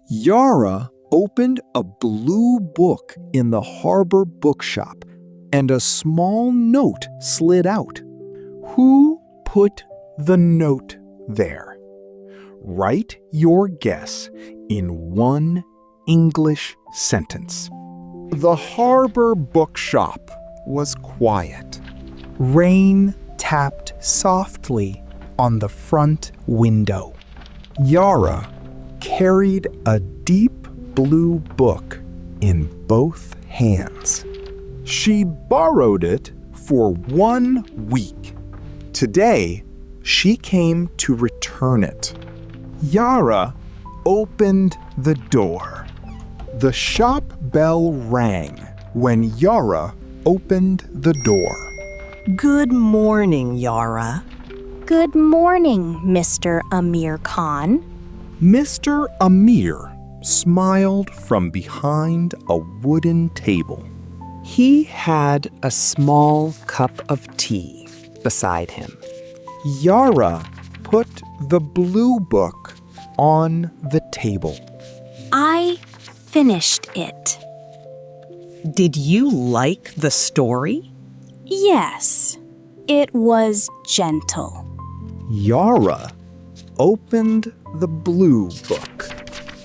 Yara opened a blue book in the harbour bookshop, and a small note slid out. Who put the note there? Write your guess in one English sentence. The harbour bookshop was quiet. Rain tapped softly on the front window. Yara carried a deep blue book in both hands. She borrowed it for 1 week. Today, she came to return it. Yara opened the door. The shop bell rang when Yara opened the door. Good morning, Yara. Good morning, Mr. Amir Khan. Mr. Amir smiled from behind a wooden table. He had a small cup of tea beside him. Yara put the blue book on the table. I finished it. Did you like the story? Yes, it was gentle. Yara opened the blue book.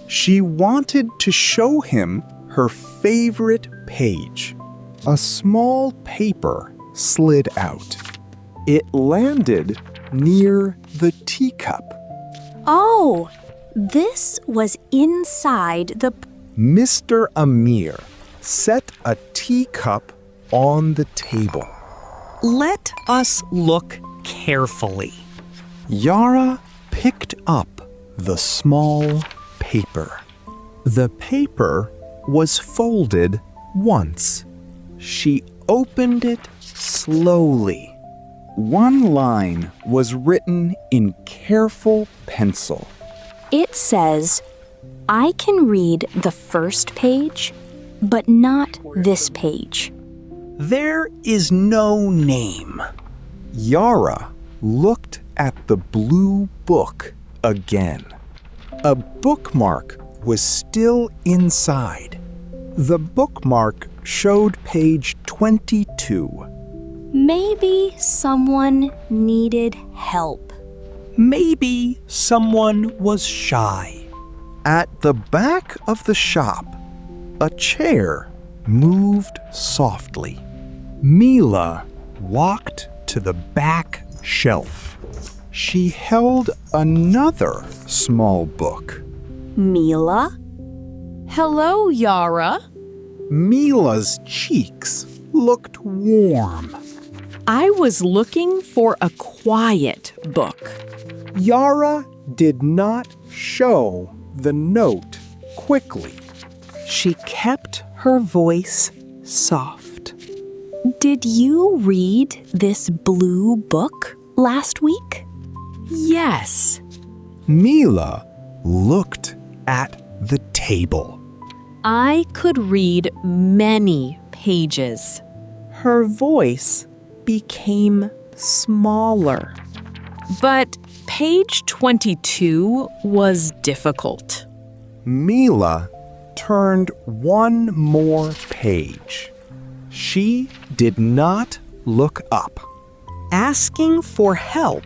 She wanted to show him her favorite page. A small paper slid out. It landed near the teacup. Oh, this was inside the... Mr. Amir set a teacup on the table. Let us look carefully. Yara picked up the small paper. The paper was folded once. She opened it slowly. One line was written in careful pencil. It says, I can read the first page, but not this page. There is no name. Yara looked at the blue book again. A bookmark was still inside. The bookmark showed page 22. Maybe someone needed help. Maybe someone was shy. At the back of the shop, a chair moved softly. Mila walked to the back shelf. She held another small book. Mila? Hello, Yara. Mila's cheeks looked warm. I was looking for a quiet book. Yara did not show the note quickly. She kept her voice soft. Did you read this blue book last week? Yes. Mila looked at the table. I could read many pages. Her voice became smaller. But page 22 was difficult. Mila turned one more page. She did not look up. Asking for help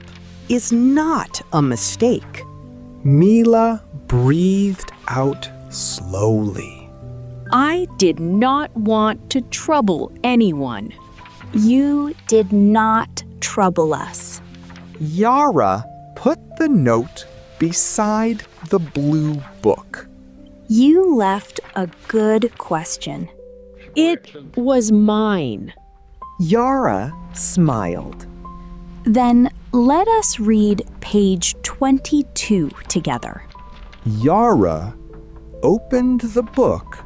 is not a mistake. Mila breathed out slowly. I did not want to trouble anyone. You did not trouble us. Yara put the note beside the blue book. You left a good question. It was mine. Yara smiled. Then let us read page 22 together. Yara opened the book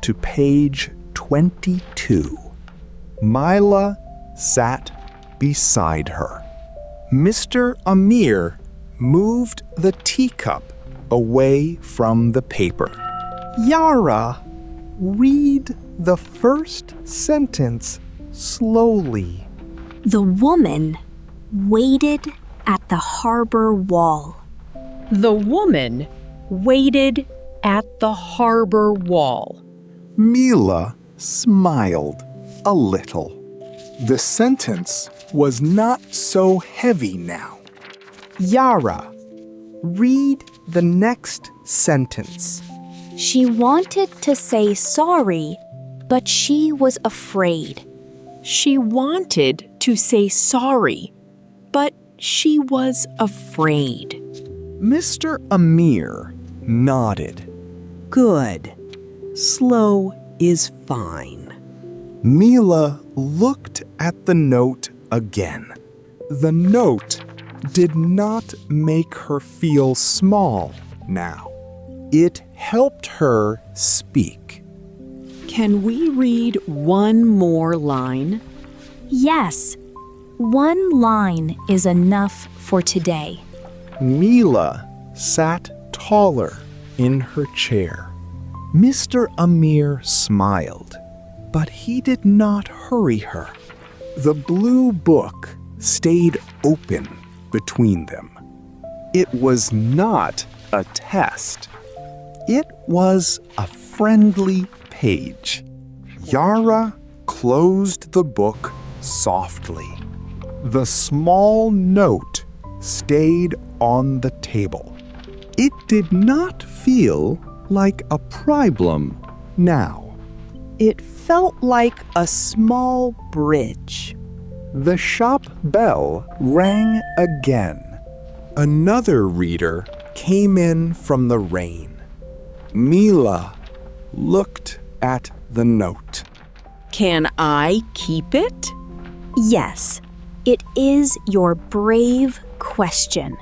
to page 22. Mila sat beside her. Mr. Amir moved the teacup away from the paper. Yara, read the first sentence slowly. The woman waited at the harbor wall. The woman waited at the harbor wall. Mila smiled a little. The sentence was not so heavy now. Yara, read the next sentence. She wanted to say sorry, but she was afraid. She wanted to say sorry, but she was afraid. Mr. Amir nodded. Good. Slow is fine. Mila looked at the note again. The note did not make her feel small now. It helped her speak. Can we read one more line? Yes, one line is enough for today. Mila sat taller in her chair. Mr. Amir smiled, but he did not hurry her. The blue book stayed open between them. It was not a test. It was a friendly page. Yara closed the book softly. The small note stayed on the table. It did not feel like a problem now. It felt like a small bridge. The shop bell rang again. Another reader came in from the rain. Mila looked at the note. Can I keep it? Yes, it is your brave question.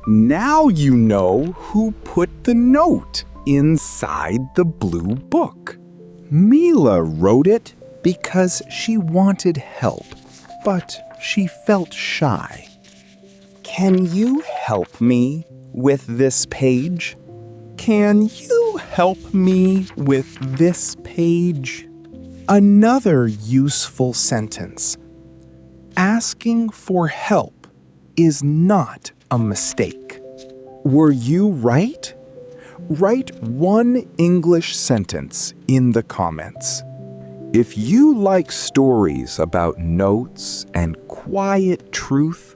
Now you know who put the note inside the blue book. Mila wrote it because she wanted help, but she felt shy. Can you help me with this page? Can you help me with this page? Another useful sentence. Asking for help is not a mistake. Were you right? Write one English sentence in the comments. If you like stories about notes and quiet truth,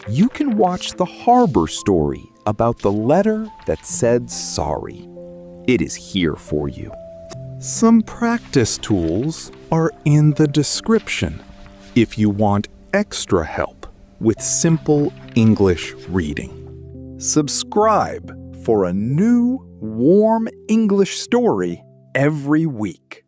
you can watch the Harbour story about the letter that said sorry. It is here for you. Some practice tools are in the description if you want extra help with simple English reading. Subscribe for a new warm English story every week.